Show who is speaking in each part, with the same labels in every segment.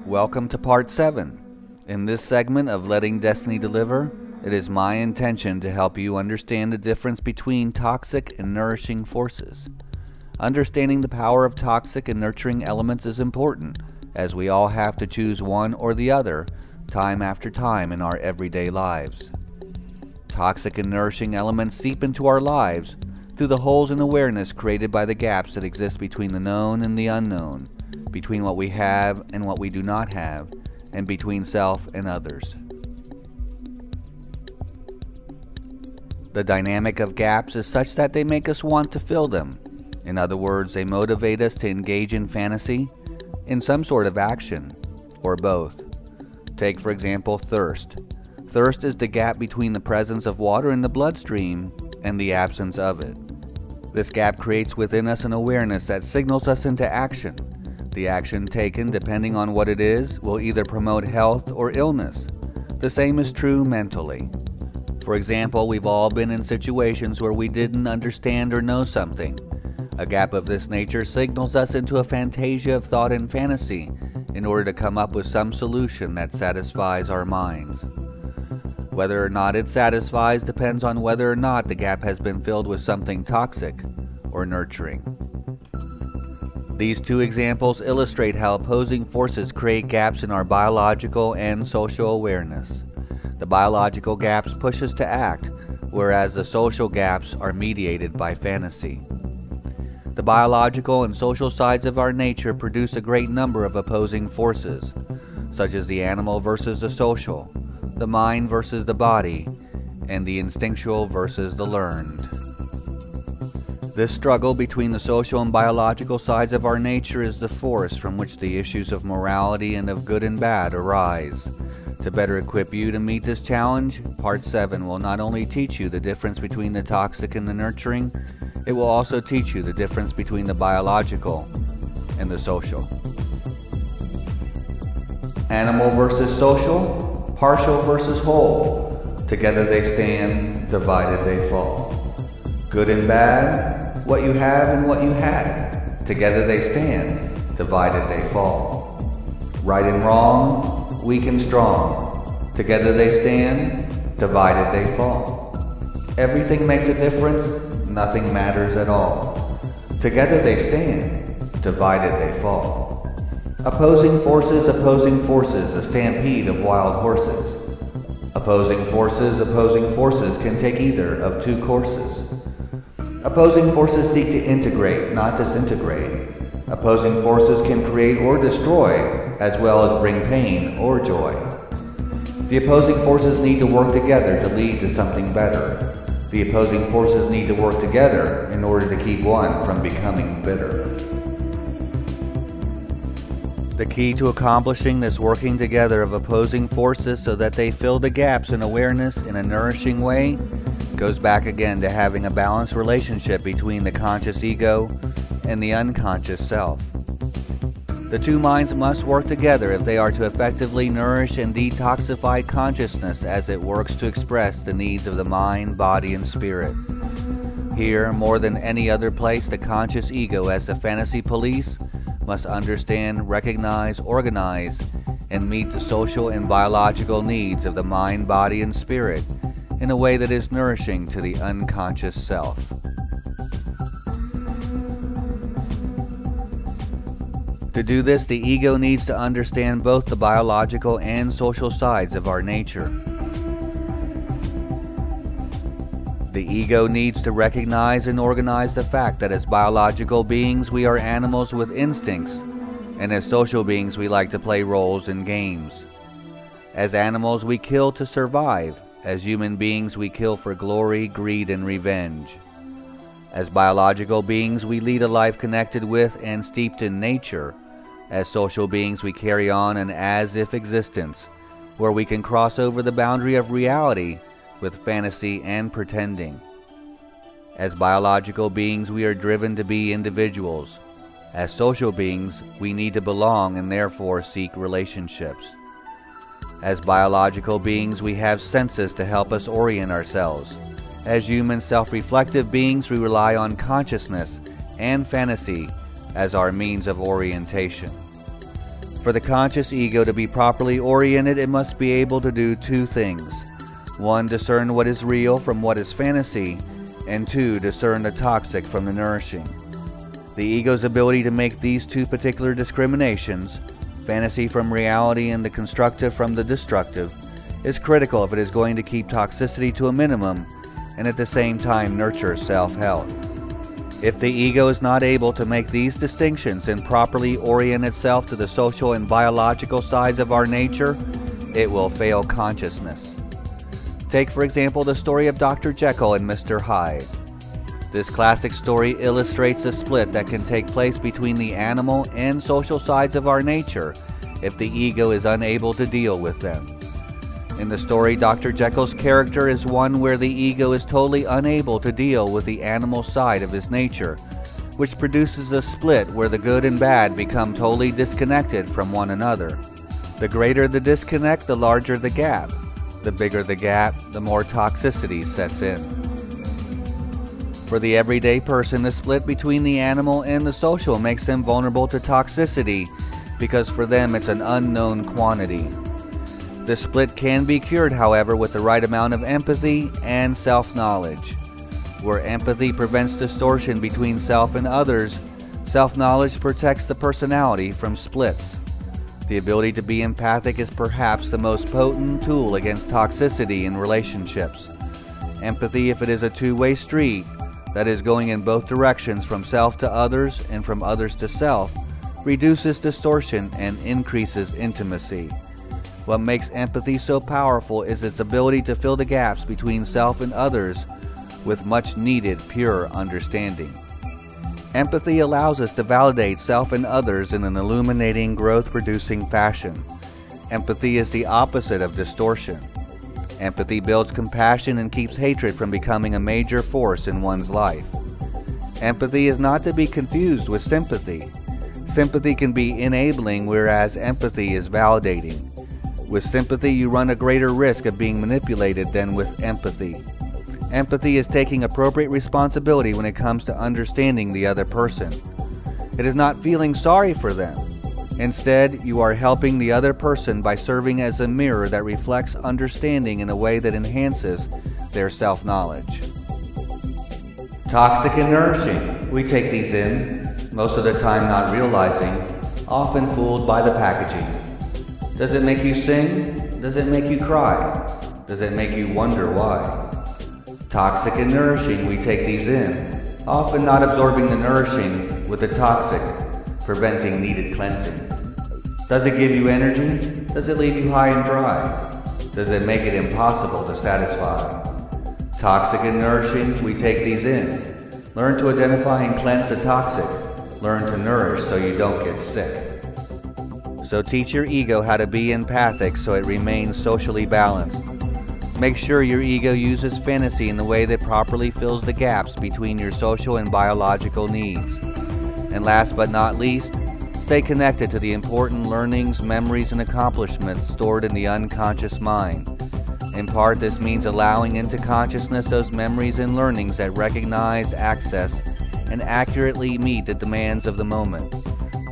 Speaker 1: Welcome to Part 7. In this segment of Letting Destiny Deliver, it is my intention to help you understand the difference between toxic and nourishing forces. Understanding the power of toxic and nurturing elements is important, as we all have to choose one or the other, time after time in our everyday lives. Toxic and nourishing elements seep into our lives through the holes in awareness created by the gaps that exist between the known and the unknown, between what we have and what we do not have, and between self and others. The dynamic of gaps is such that they make us want to fill them. In other words, they motivate us to engage in fantasy, in some sort of action, or both. Take, for example, thirst. Thirst is the gap between the presence of water in the bloodstream and the absence of it. This gap creates within us an awareness that signals us into action. The action taken, depending on what it is, will either promote health or illness. The same is true mentally. For example, we've all been in situations where we didn't understand or know something. A gap of this nature signals us into a fantasia of thought and fantasy in order to come up with some solution that satisfies our minds. Whether or not it satisfies depends on whether or not the gap has been filled with something toxic or nurturing. These two examples illustrate how opposing forces create gaps in our biological and social awareness. The biological gaps push us to act, whereas the social gaps are mediated by fantasy. The biological and social sides of our nature produce a great number of opposing forces, such as the animal versus the social, the mind versus the body, and the instinctual versus the learned. This struggle between the social and biological sides of our nature is the force from which the issues of morality and of good and bad arise. To better equip you to meet this challenge, Part 7 will not only teach you the difference between the toxic and the nurturing, it will also teach you the difference between the biological and the social. Animal versus social, partial versus whole. Together they stand, divided they fall. Good and bad, what you have and what you had. Together they stand, divided they fall. Right and wrong, weak and strong. Together they stand, divided they fall. Everything makes a difference, nothing matters at all. Together they stand, divided they fall. Opposing forces, a stampede of wild horses. Opposing forces can take either of two courses. Opposing forces seek to integrate, not disintegrate. Opposing forces can create or destroy, as well as bring pain or joy. The opposing forces need to work together to lead to something better. The opposing forces need to work together in order to keep one from becoming bitter. The key to accomplishing this working together of opposing forces so that they fill the gaps in awareness in a nourishing way goes back again to having a balanced relationship between the conscious ego and the unconscious self. The two minds must work together if they are to effectively nourish and detoxify consciousness as it works to express the needs of the mind, body, and spirit. Here, more than any other place, the conscious ego as the fantasy police must understand, recognize, organize, and meet the social and biological needs of the mind, body, and spirit in a way that is nourishing to the unconscious self. To do this, the ego needs to understand both the biological and social sides of our nature. The ego needs to recognize and organize the fact that as biological beings we are animals with instincts, and as social beings we like to play roles in games. As animals we kill to survive. As human beings we kill for glory, greed, and revenge. As biological beings we lead a life connected with and steeped in nature. As social beings we carry on an as-if existence, where we can cross over the boundary of reality with fantasy and pretending. As biological beings we are driven to be individuals. As social beings we need to belong and therefore seek relationships. As biological beings, we have senses to help us orient ourselves. As human self-reflective beings, we rely on consciousness and fantasy as our means of orientation. For the conscious ego to be properly oriented, it must be able to do two things. 1. Discern what is real from what is fantasy, and 2. Discern the toxic from the nourishing. The ego's ability to make these two particular discriminations, fantasy from reality and the constructive from the destructive, is critical if it is going to keep toxicity to a minimum and at the same time nurture self-health. If the ego is not able to make these distinctions and properly orient itself to the social and biological sides of our nature, it will fail consciousness. Take, for example, the story of Dr. Jekyll and Mr. Hyde. This classic story illustrates a split that can take place between the animal and social sides of our nature if the ego is unable to deal with them. In the story, Dr. Jekyll's character is one where the ego is totally unable to deal with the animal side of his nature, which produces a split where the good and bad become totally disconnected from one another. The greater the disconnect, the larger the gap. The bigger the gap, the more toxicity sets in. For the everyday person, the split between the animal and the social makes them vulnerable to toxicity because for them it's an unknown quantity. The split can be cured, however, with the right amount of empathy and self-knowledge. Where empathy prevents distortion between self and others, self-knowledge protects the personality from splits. The ability to be empathic is perhaps the most potent tool against toxicity in relationships. Empathy, if it is a two-way street, that is going in both directions from self to others and from others to self, reduces distortion and increases intimacy. What makes empathy so powerful is its ability to fill the gaps between self and others with much needed pure understanding. Empathy allows us to validate self and others in an illuminating, growth-producing fashion. Empathy is the opposite of distortion. Empathy builds compassion and keeps hatred from becoming a major force in one's life. Empathy is not to be confused with sympathy. Sympathy can be enabling, whereas empathy is validating. With sympathy, you run a greater risk of being manipulated than with empathy. Empathy is taking appropriate responsibility when it comes to understanding the other person. It is not feeling sorry for them. Instead, you are helping the other person by serving as a mirror that reflects understanding in a way that enhances their self-knowledge. Toxic and nourishing. We take these in, most of the time not realizing, often fooled by the packaging. Does it make you sing? Does it make you cry? Does it make you wonder why? Toxic and nourishing, we take these in, often not absorbing the nourishing with the toxic, preventing needed cleansing. Does it give you energy? Does it leave you high and dry? Does it make it impossible to satisfy? Toxic and nourishing, we take these in. Learn to identify and cleanse the toxic. Learn to nourish so you don't get sick. So teach your ego how to be empathic so it remains socially balanced. Make sure your ego uses fantasy in the way that properly fills the gaps between your social and biological needs. And last but not least, stay connected to the important learnings, memories, and accomplishments stored in the unconscious mind. In part, this means allowing into consciousness those memories and learnings that recognize, access, and accurately meet the demands of the moment.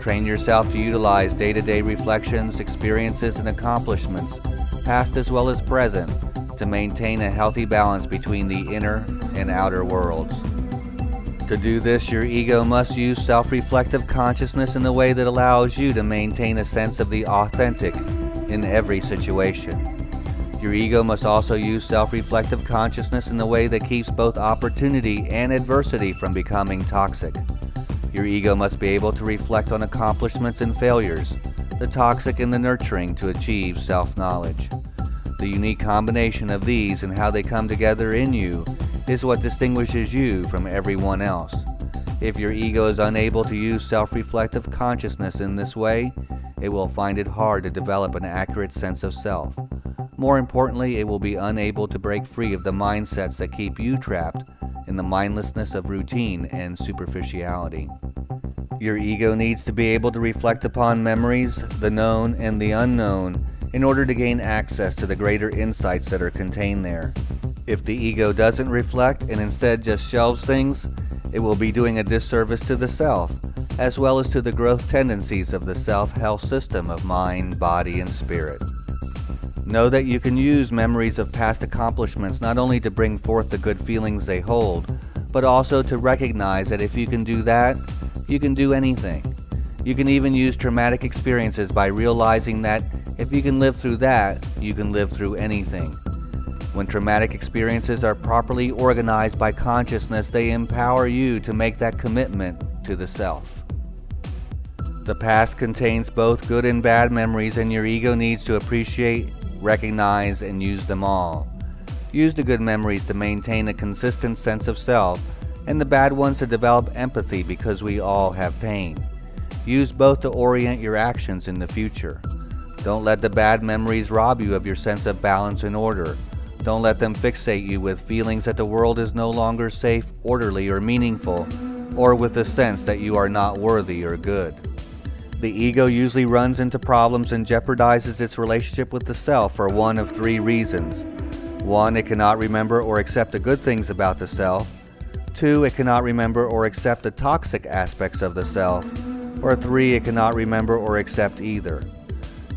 Speaker 1: Train yourself to utilize day-to-day reflections, experiences, and accomplishments, past as well as present, to maintain a healthy balance between the inner and outer worlds. To do this, your ego must use self-reflective consciousness in a way that allows you to maintain a sense of the authentic in every situation. Your ego must also use self-reflective consciousness in a way that keeps both opportunity and adversity from becoming toxic. Your ego must be able to reflect on accomplishments and failures, the toxic and the nurturing, to achieve self-knowledge. The unique combination of these and how they come together in you is what distinguishes you from everyone else. If your ego is unable to use self-reflective consciousness in this way, it will find it hard to develop an accurate sense of self. More importantly, it will be unable to break free of the mindsets that keep you trapped in the mindlessness of routine and superficiality. Your ego needs to be able to reflect upon memories, the known and the unknown, in order to gain access to the greater insights that are contained there. If the ego doesn't reflect and instead just shelves things, it will be doing a disservice to the self, as well as to the growth tendencies of the self-health system of mind, body, and spirit. Know that you can use memories of past accomplishments not only to bring forth the good feelings they hold, but also to recognize that if you can do that, you can do anything. You can even use traumatic experiences by realizing that if you can live through that, you can live through anything. When traumatic experiences are properly organized by consciousness, they empower you to make that commitment to the self. The past contains both good and bad memories, and your ego needs to appreciate, recognize, and use them all. Use the good memories to maintain a consistent sense of self, and the bad ones to develop empathy because we all have pain. Use both to orient your actions in the future. Don't let the bad memories rob you of your sense of balance and order. Don't let them fixate you with feelings that the world is no longer safe, orderly, or meaningful, or with the sense that you are not worthy or good. The ego usually runs into problems and jeopardizes its relationship with the self for one of three reasons. 1. It cannot remember or accept the good things about the self. 2. It cannot remember or accept the toxic aspects of the self. Or 3. It cannot remember or accept either.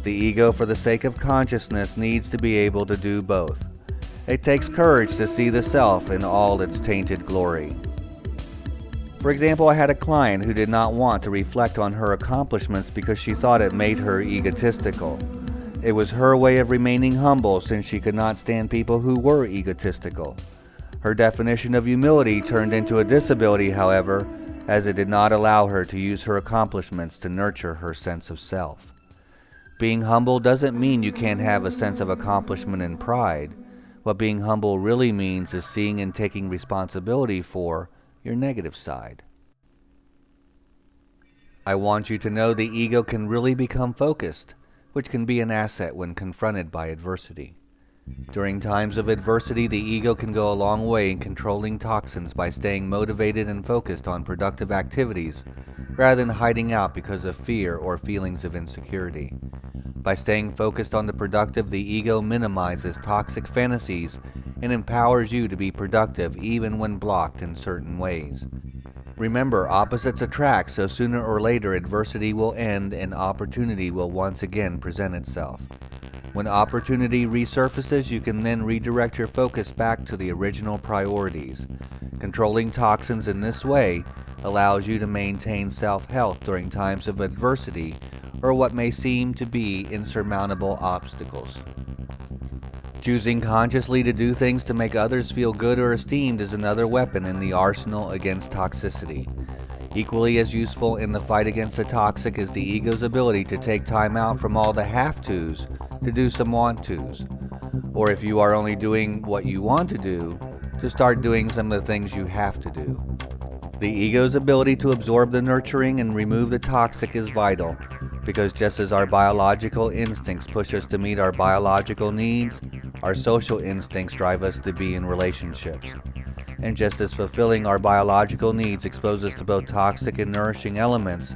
Speaker 1: The ego, for the sake of consciousness, needs to be able to do both. It takes courage to see the self in all its tainted glory. For example, I had a client who did not want to reflect on her accomplishments because she thought it made her egotistical. It was her way of remaining humble since she could not stand people who were egotistical. Her definition of humility turned into a disability, however, as it did not allow her to use her accomplishments to nurture her sense of self. Being humble doesn't mean you can't have a sense of accomplishment and pride. What being humble really means is seeing and taking responsibility for your negative side. I want you to know the ego can really become focused, which can be an asset when confronted by adversity. During times of adversity, the ego can go a long way in controlling toxins by staying motivated and focused on productive activities rather than hiding out because of fear or feelings of insecurity. By staying focused on the productive, the ego minimizes toxic fantasies and empowers you to be productive even when blocked in certain ways. Remember, opposites attract, so sooner or later adversity will end and opportunity will once again present itself. When opportunity resurfaces, you can then redirect your focus back to the original priorities. Controlling toxins in this way allows you to maintain self-health during times of adversity or what may seem to be insurmountable obstacles. Choosing consciously to do things to make others feel good or esteemed is another weapon in the arsenal against toxicity. Equally as useful in the fight against the toxic is the ego's ability to take time out from all the have-tos to do some want-tos. Or if you are only doing what you want to do, to start doing some of the things you have to do. The ego's ability to absorb the nurturing and remove the toxic is vital, because just as our biological instincts push us to meet our biological needs, our social instincts drive us to be in relationships. And just as fulfilling our biological needs expose us to both toxic and nourishing elements,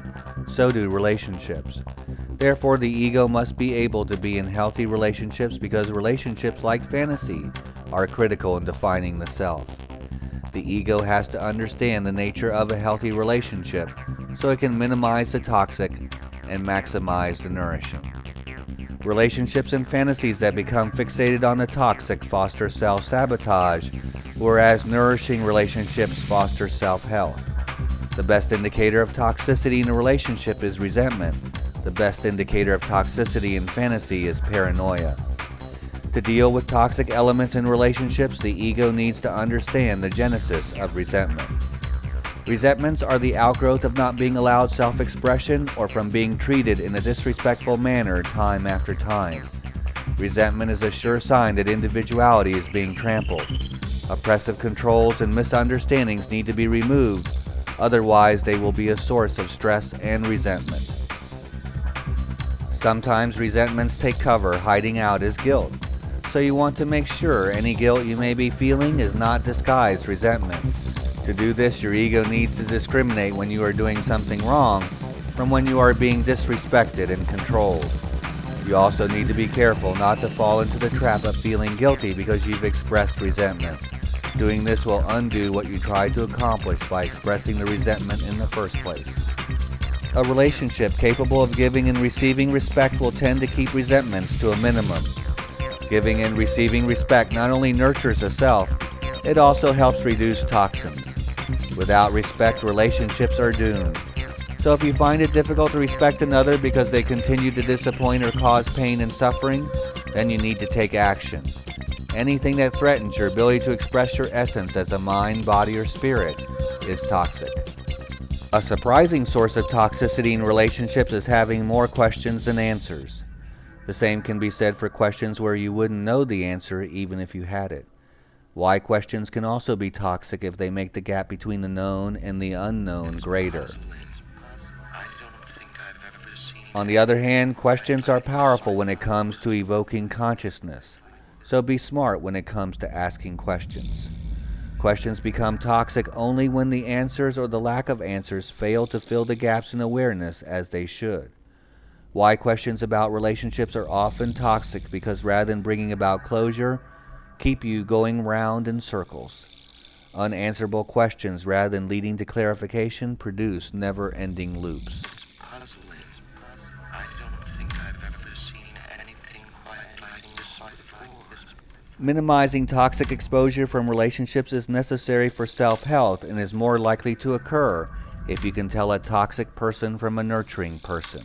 Speaker 1: so do relationships. Therefore, the ego must be able to be in healthy relationships because relationships, like fantasy, are critical in defining the self. The ego has to understand the nature of a healthy relationship so it can minimize the toxic and maximize the nourishing. Relationships and fantasies that become fixated on the toxic foster self-sabotage, whereas nourishing relationships foster self-health. The best indicator of toxicity in a relationship is resentment. The best indicator of toxicity in fantasy is paranoia. To deal with toxic elements in relationships, the ego needs to understand the genesis of resentment. Resentments are the outgrowth of not being allowed self-expression or from being treated in a disrespectful manner time after time. Resentment is a sure sign that individuality is being trampled. Oppressive controls and misunderstandings need to be removed, otherwise they will be a source of stress and resentment. Sometimes resentments take cover hiding out as guilt, so you want to make sure any guilt you may be feeling is not disguised resentment. To do this, your ego needs to discriminate when you are doing something wrong from when you are being disrespected and controlled. You also need to be careful not to fall into the trap of feeling guilty because you've expressed resentment. Doing this will undo what you tried to accomplish by expressing the resentment in the first place. A relationship capable of giving and receiving respect will tend to keep resentments to a minimum. Giving and receiving respect not only nurtures the self, it also helps reduce toxins. Without respect, relationships are doomed. So if you find it difficult to respect another because they continue to disappoint or cause pain and suffering, then you need to take action. Anything that threatens your ability to express your essence as a mind, body, or spirit is toxic. A surprising source of toxicity in relationships is having more questions than answers. The same can be said for questions where you wouldn't know the answer even if you had it. Why questions can also be toxic if they make the gap between the known and the unknown greater. On the other hand, questions are powerful when it comes to evoking consciousness. So be smart when it comes to asking questions. Questions become toxic only when the answers or the lack of answers fail to fill the gaps in awareness as they should. Why questions about relationships are often toxic because rather than bringing about closure, keep you going round in circles. Unanswerable questions rather than leading to clarification produce never-ending loops. Minimizing toxic exposure from relationships is necessary for self-health and is more likely to occur if you can tell a toxic person from a nurturing person.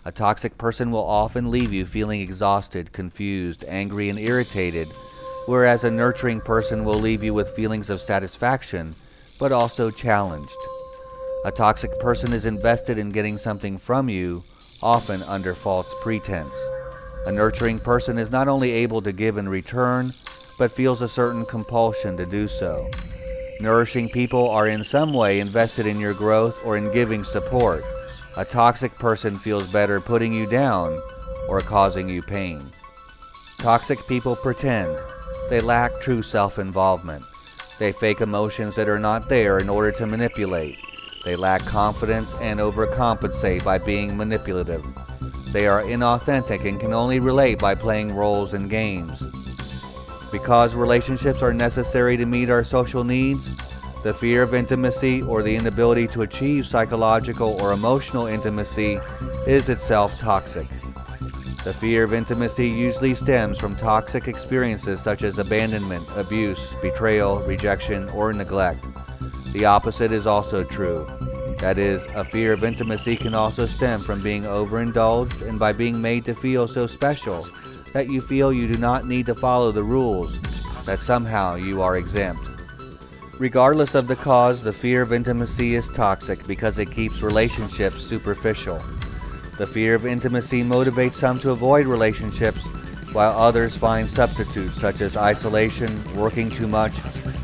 Speaker 1: A toxic person will often leave you feeling exhausted, confused, angry, and irritated, whereas a nurturing person will leave you with feelings of satisfaction, but also challenged. A toxic person is invested in getting something from you, often under false pretense. A nurturing person is not only able to give in return, but feels a certain compulsion to do so. Nourishing people are in some way invested in your growth or in giving support. A toxic person feels better putting you down or causing you pain. Toxic people pretend. They lack true self-involvement. They fake emotions that are not there in order to manipulate. They lack confidence and overcompensate by being manipulative. They are inauthentic and can only relate by playing roles in games. Because relationships are necessary to meet our social needs, the fear of intimacy or the inability to achieve psychological or emotional intimacy is itself toxic. The fear of intimacy usually stems from toxic experiences such as abandonment, abuse, betrayal, rejection, or neglect. The opposite is also true. That is, a fear of intimacy can also stem from being overindulged and by being made to feel so special that you feel you do not need to follow the rules, that somehow you are exempt. Regardless of the cause, the fear of intimacy is toxic because it keeps relationships superficial. The fear of intimacy motivates some to avoid relationships, while others find substitutes such as isolation, working too much,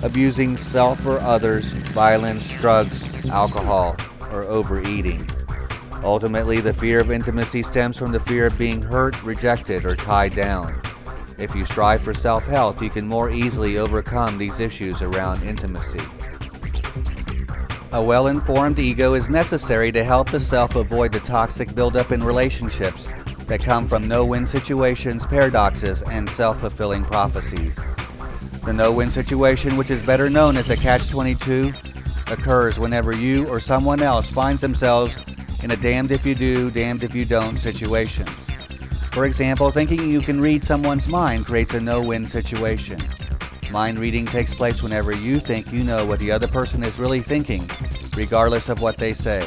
Speaker 1: abusing self or others, violence, drugs, alcohol, or overeating. Ultimately, the fear of intimacy stems from the fear of being hurt, rejected, or tied down. If you strive for self-health, you can more easily overcome these issues around intimacy. A well-informed ego is necessary to help the self avoid the toxic buildup in relationships that come from no-win situations, paradoxes, and self-fulfilling prophecies. The no-win situation, which is better known as a catch-22, occurs whenever you or someone else finds themselves in a damned if you do, damned if you don't situation. For example, thinking you can read someone's mind creates a no-win situation. Mind reading takes place whenever you think you know what the other person is really thinking, regardless of what they say.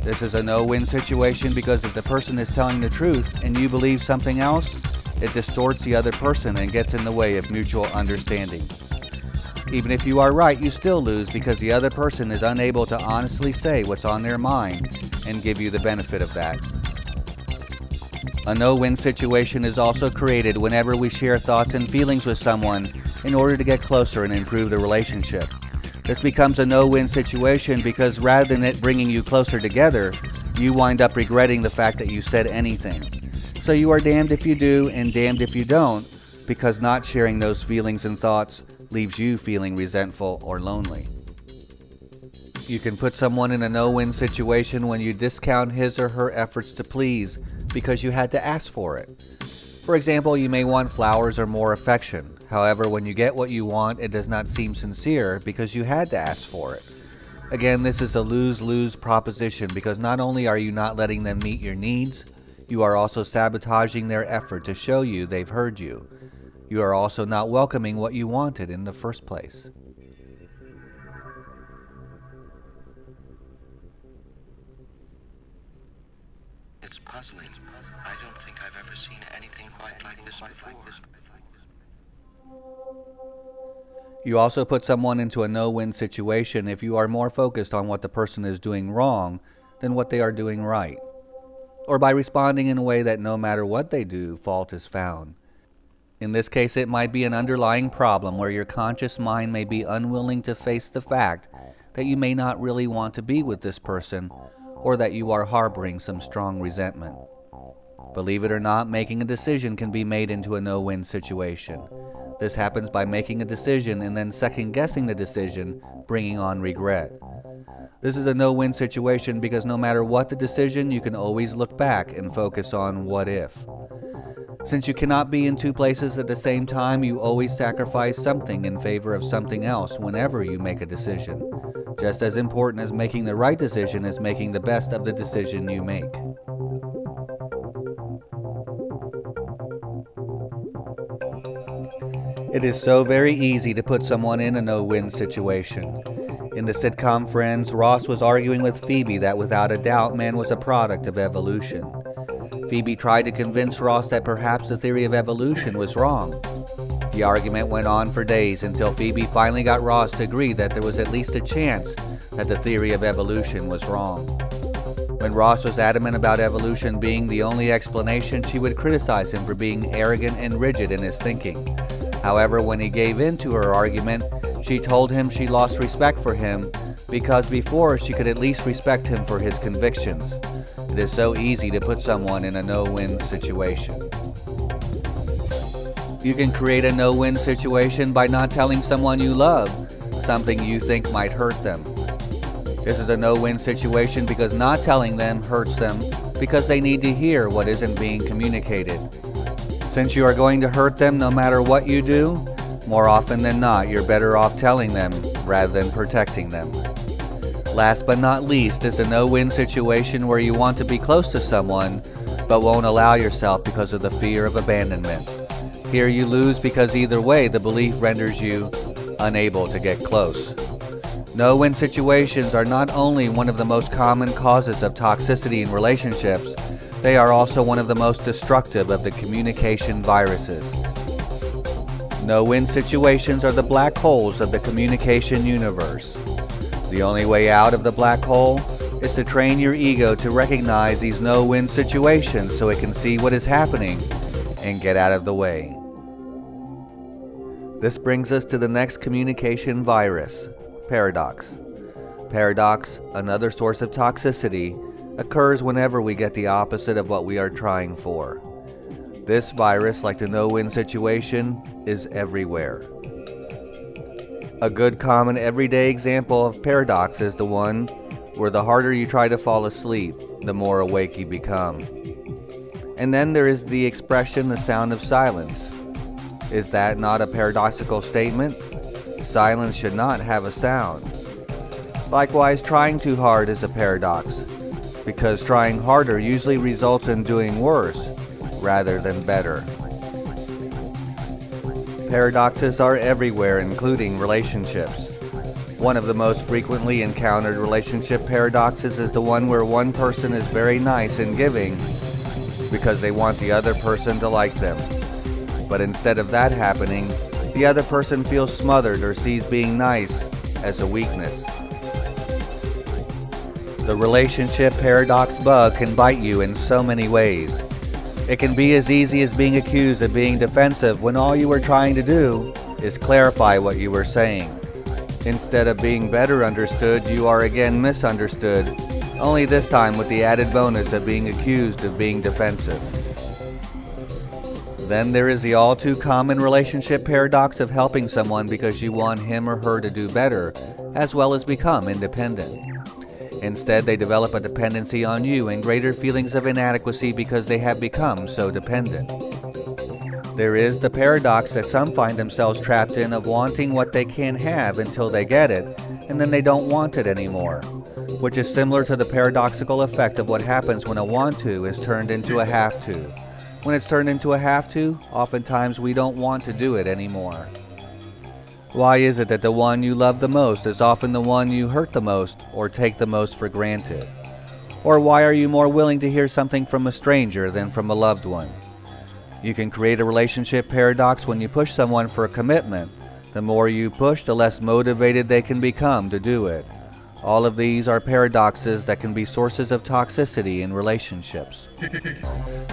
Speaker 1: This is a no-win situation because if the person is telling the truth and you believe something else, it distorts the other person and gets in the way of mutual understanding. Even if you are right, you still lose because the other person is unable to honestly say what's on their mind and give you the benefit of that. A no-win situation is also created whenever we share thoughts and feelings with someone in order to get closer and improve the relationship. This becomes a no-win situation because rather than it bringing you closer together, you wind up regretting the fact that you said anything. So you are damned if you do and damned if you don't, because not sharing those feelings and thoughts leaves you feeling resentful or lonely. You can put someone in a no-win situation when you discount his or her efforts to please because you had to ask for it. For example, you may want flowers or more affection. However, when you get what you want, it does not seem sincere because you had to ask for it. Again, this is a lose-lose proposition because not only are you not letting them meet your needs, you are also sabotaging their effort to show you they've heard you. You are also not welcoming what you wanted in the first place.
Speaker 2: It's puzzling. I don't think I've ever seen anything quite like this before.
Speaker 1: You also put someone into a no-win situation if you are more focused on what the person is doing wrong than what they are doing right, or by responding in a way that no matter what they do, fault is found. In this case, it might be an underlying problem where your conscious mind may be unwilling to face the fact that you may not really want to be with this person, or that you are harboring some strong resentment. Believe it or not, making a decision can be made into a no-win situation. This happens by making a decision and then second-guessing the decision, bringing on regret. This is a no-win situation because no matter what the decision, you can always look back and focus on what if. Since you cannot be in two places at the same time, you always sacrifice something in favor of something else whenever you make a decision. Just as important as making the right decision is making the best of the decision you make. It is so very easy to put someone in a no-win situation. In the sitcom Friends, Ross was arguing with Phoebe that without a doubt man was a product of evolution. Phoebe tried to convince Ross that perhaps the theory of evolution was wrong. The argument went on for days until Phoebe finally got Ross to agree that there was at least a chance that the theory of evolution was wrong. When Ross was adamant about evolution being the only explanation, she would criticize him for being arrogant and rigid in his thinking. However, when he gave in to her argument, she told him she lost respect for him because before she could at least respect him for his convictions. It is so easy to put someone in a no-win situation. You can create a no-win situation by not telling someone you love something you think might hurt them. This is a no-win situation because not telling them hurts them because they need to hear what isn't being communicated. Since you are going to hurt them no matter what you do, more often than not, you're better off telling them rather than protecting them. Last but not least is a no-win situation where you want to be close to someone, but won't allow yourself because of the fear of abandonment. Here you lose because either way the belief renders you unable to get close. No-win situations are not only one of the most common causes of toxicity in relationships, they are also one of the most destructive of the communication viruses. No-win situations are the black holes of the communication universe. The only way out of the black hole is to train your ego to recognize these no-win situations so it can see what is happening and get out of the way. This brings us to the next communication virus, paradox. Paradox, another source of toxicity, occurs whenever we get the opposite of what we are trying for. This virus, like the no-win situation, is everywhere. A good common everyday example of paradox is the one where the harder you try to fall asleep, the more awake you become. And then there is the expression, the sound of silence. Is that not a paradoxical statement? Silence should not have a sound. Likewise, trying too hard is a paradox, because trying harder usually results in doing worse rather than better. Paradoxes are everywhere, including relationships. One of the most frequently encountered relationship paradoxes is the one where one person is very nice and giving because they want the other person to like them. But instead of that happening, the other person feels smothered or sees being nice as a weakness. The relationship paradox bug can bite you in so many ways. It can be as easy as being accused of being defensive when all you were trying to do is clarify what you were saying. Instead of being better understood, you are again misunderstood, only this time with the added bonus of being accused of being defensive. Then there is the all too common relationship paradox of helping someone because you want him or her to do better, as well as become independent. Instead, they develop a dependency on you and greater feelings of inadequacy because they have become so dependent. There is the paradox that some find themselves trapped in of wanting what they can't have until they get it, and then they don't want it anymore, which is similar to the paradoxical effect of what happens when a want to is turned into a have to. When it's turned into a have to, oftentimes we don't want to do it anymore. Why is it that the one you love the most is often the one you hurt the most or take the most for granted? Or why are you more willing to hear something from a stranger than from a loved one? You can create a relationship paradox when you push someone for a commitment. The more you push, the less motivated they can become to do it. All of these are paradoxes that can be sources of toxicity in relationships.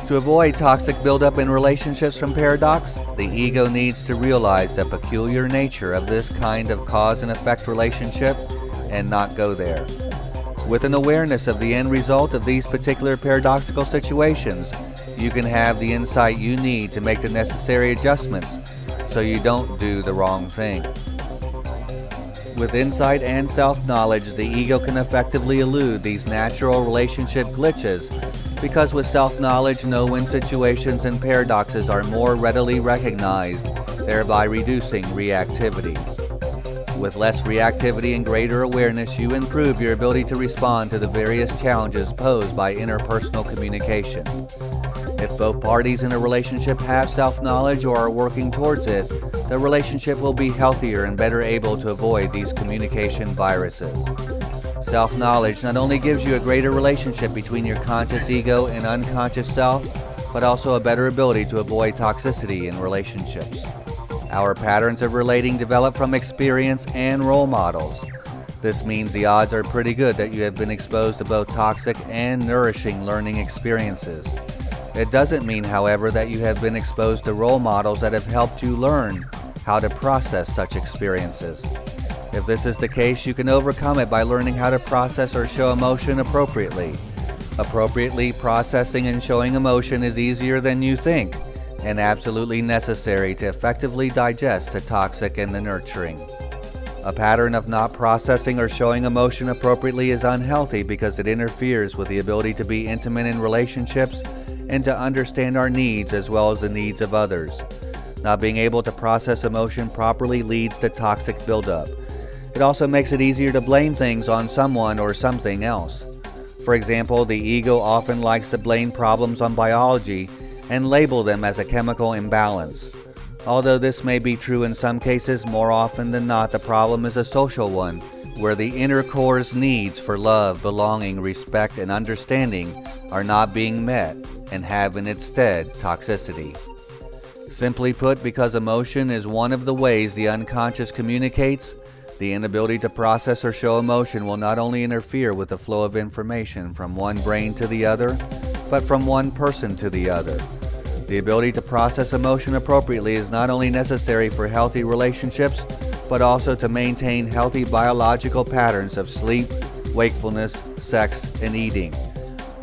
Speaker 1: To avoid toxic buildup in relationships from paradox, the ego needs to realize the peculiar nature of this kind of cause and effect relationship and not go there. With an awareness of the end result of these particular paradoxical situations, you can have the insight you need to make the necessary adjustments so you don't do the wrong thing. With insight and self-knowledge, the ego can effectively elude these natural relationship glitches because with self-knowledge, no-win situations and paradoxes are more readily recognized, thereby reducing reactivity. With less reactivity and greater awareness, you improve your ability to respond to the various challenges posed by interpersonal communication. If both parties in a relationship have self-knowledge or are working towards it, the relationship will be healthier and better able to avoid these communication viruses. Self-knowledge not only gives you a greater relationship between your conscious ego and unconscious self, but also a better ability to avoid toxicity in relationships. Our patterns of relating develop from experience and role models. This means the odds are pretty good that you have been exposed to both toxic and nourishing learning experiences. It doesn't mean, however, that you have been exposed to role models that have helped you learn how to process such experiences. If this is the case, you can overcome it by learning how to process or show emotion appropriately. Appropriately processing and showing emotion is easier than you think, and absolutely necessary to effectively digest the toxic and the nurturing. A pattern of not processing or showing emotion appropriately is unhealthy because it interferes with the ability to be intimate in relationships and to understand our needs as well as the needs of others. Not being able to process emotion properly leads to toxic buildup. It also makes it easier to blame things on someone or something else. For example, the ego often likes to blame problems on biology and label them as a chemical imbalance. Although this may be true in some cases, more often than not the problem is a social one, where the inner core's needs for love, belonging, respect, and understanding are not being met and have in its stead toxicity. Simply put, because emotion is one of the ways the unconscious communicates, the inability to process or show emotion will not only interfere with the flow of information from one brain to the other, but from one person to the other. The ability to process emotion appropriately is not only necessary for healthy relationships, but also to maintain healthy biological patterns of sleep, wakefulness, sex, and eating.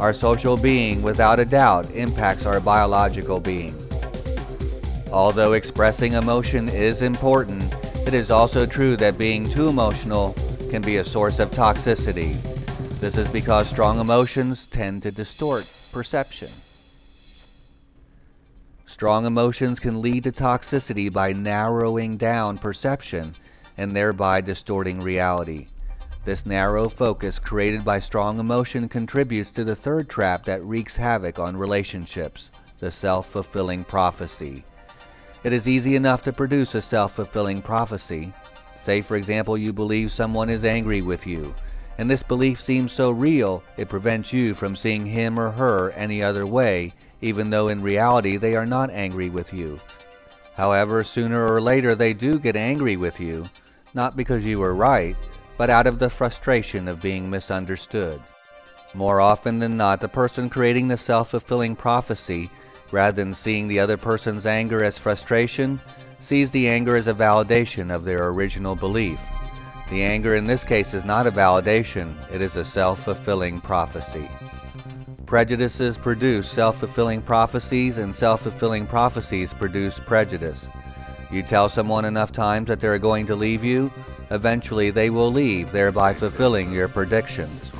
Speaker 1: Our social being, without a doubt, impacts our biological being. Although expressing emotion is important, it is also true that being too emotional can be a source of toxicity. This is because strong emotions tend to distort perception. Strong emotions can lead to toxicity by narrowing down perception and thereby distorting reality. This narrow focus created by strong emotion contributes to the third trap that wreaks havoc on relationships, the self-fulfilling prophecy. It is easy enough to produce a self-fulfilling prophecy. Say, for example, you believe someone is angry with you, and this belief seems so real it prevents you from seeing him or her any other way, even though in reality they are not angry with you. However, sooner or later they do get angry with you, not because you were right, but out of the frustration of being misunderstood. More often than not, the person creating the self-fulfilling prophecy, rather than seeing the other person's anger as frustration, sees the anger as a validation of their original belief. The anger in this case is not a validation, it is a self-fulfilling prophecy. Prejudices produce self-fulfilling prophecies, and self-fulfilling prophecies produce prejudice. You tell someone enough times that they're going to leave you, eventually they will leave, thereby fulfilling your predictions.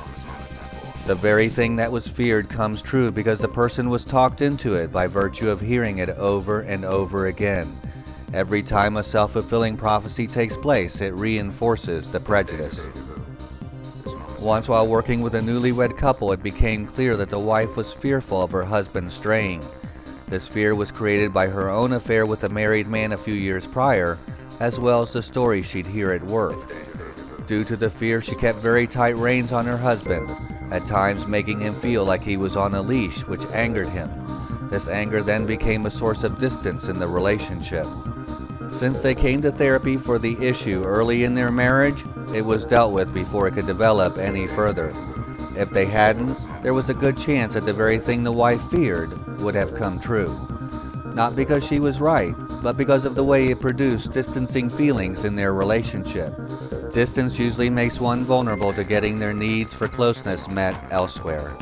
Speaker 1: The very thing that was feared comes true because the person was talked into it by virtue of hearing it over and over again. Every time a self-fulfilling prophecy takes place, it reinforces the prejudice. Once while working with a newlywed couple, it became clear that the wife was fearful of her husband straying. This fear was created by her own affair with a married man a few years prior, as well as the stories she'd hear at work. Due to the fear, she kept very tight reins on her husband, at times making him feel like he was on a leash, which angered him. This anger then became a source of distance in the relationship. Since they came to therapy for the issue early in their marriage, it was dealt with before it could develop any further. If they hadn't, there was a good chance that the very thing the wife feared would have come true. Not because she was right, but because of the way it produced distancing feelings in their relationship. Distance usually makes one vulnerable to getting their needs for closeness met elsewhere.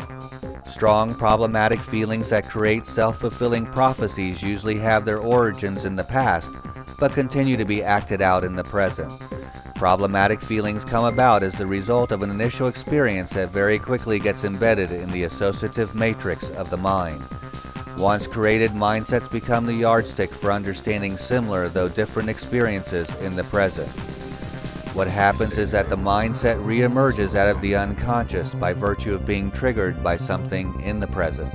Speaker 1: Strong, problematic feelings that create self-fulfilling prophecies usually have their origins in the past, but continue to be acted out in the present. Problematic feelings come about as the result of an initial experience that very quickly gets embedded in the associative matrix of the mind. Once created, mindsets become the yardstick for understanding similar though different experiences in the present. What happens is that the mindset reemerges out of the unconscious by virtue of being triggered by something in the present.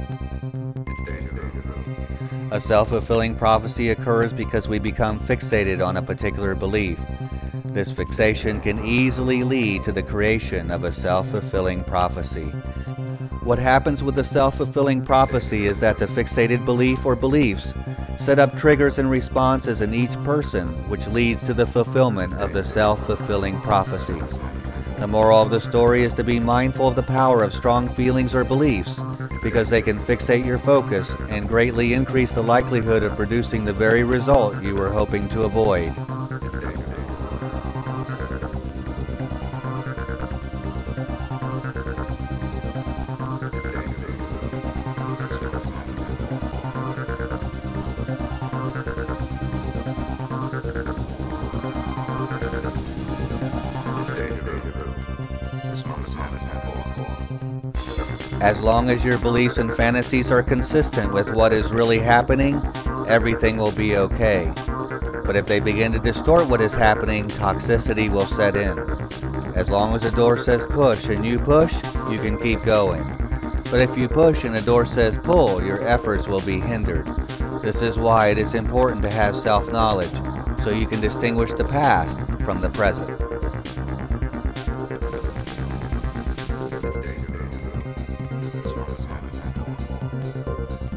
Speaker 1: A self-fulfilling prophecy occurs because we become fixated on a particular belief. This fixation can easily lead to the creation of a self-fulfilling prophecy. What happens with a self-fulfilling prophecy is that the fixated belief or beliefs set up triggers and responses in each person, which leads to the fulfillment of the self-fulfilling prophecy. The moral of the story is to be mindful of the power of strong feelings or beliefs, because they can fixate your focus and greatly increase the likelihood of producing the very result you were hoping to avoid. As long as your beliefs and fantasies are consistent with what is really happening, everything will be okay. But if they begin to distort what is happening, toxicity will set in. As long as the door says push and you push, you can keep going. But if you push and the door says pull, your efforts will be hindered. This is why it is important to have self-knowledge, so you can distinguish the past from the present.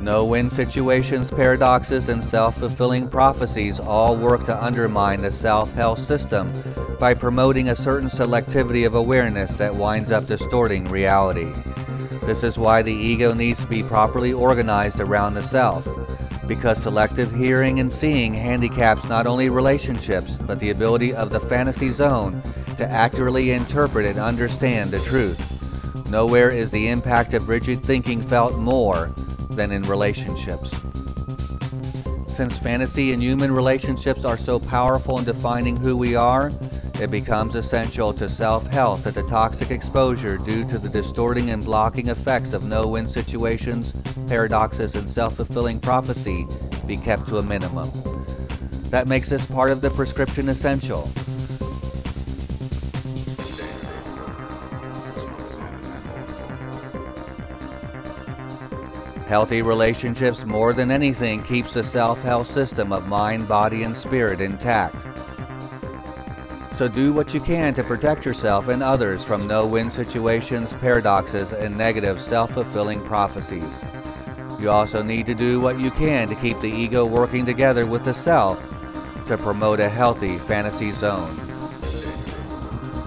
Speaker 1: No-win situations, paradoxes, and self-fulfilling prophecies all work to undermine the self-health system by promoting a certain selectivity of awareness that winds up distorting reality. This is why the ego needs to be properly organized around the self, because selective hearing and seeing handicaps not only relationships, but the ability of the fantasy zone to accurately interpret and understand the truth. Nowhere is the impact of rigid thinking felt more than in relationships. Since fantasy and human relationships are so powerful in defining who we are, it becomes essential to self-health that the toxic exposure due to the distorting and blocking effects of no-win situations, paradoxes, and self-fulfilling prophecy be kept to a minimum. That makes this part of the prescription essential. Healthy relationships, more than anything, keeps the self-health system of mind, body, and spirit intact. So do what you can to protect yourself and others from no-win situations, paradoxes, and negative self-fulfilling prophecies. You also need to do what you can to keep the ego working together with the self to promote a healthy fantasy zone.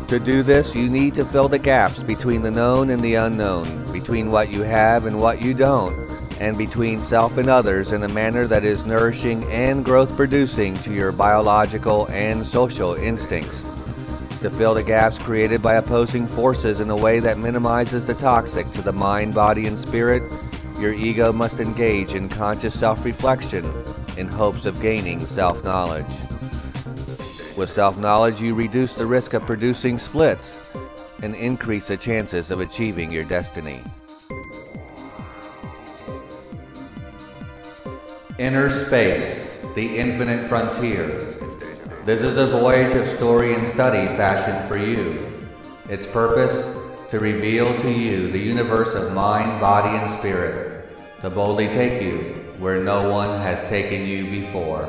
Speaker 1: To do this, you need to fill the gaps between the known and the unknown, between what you have and what you don't, and between self and others in a manner that is nourishing and growth-producing to your biological and social instincts. To fill the gaps created by opposing forces in a way that minimizes the toxic to the mind, body, and spirit, your ego must engage in conscious self-reflection in hopes of gaining self-knowledge. With self-knowledge, you reduce the risk of producing splits and increase the chances of achieving your destiny. Inner space. the infinite frontier. This is a voyage of story and study fashioned for you. Its purpose, to reveal to you the universe of mind, body, and spirit, to boldly take you where no one has taken you before.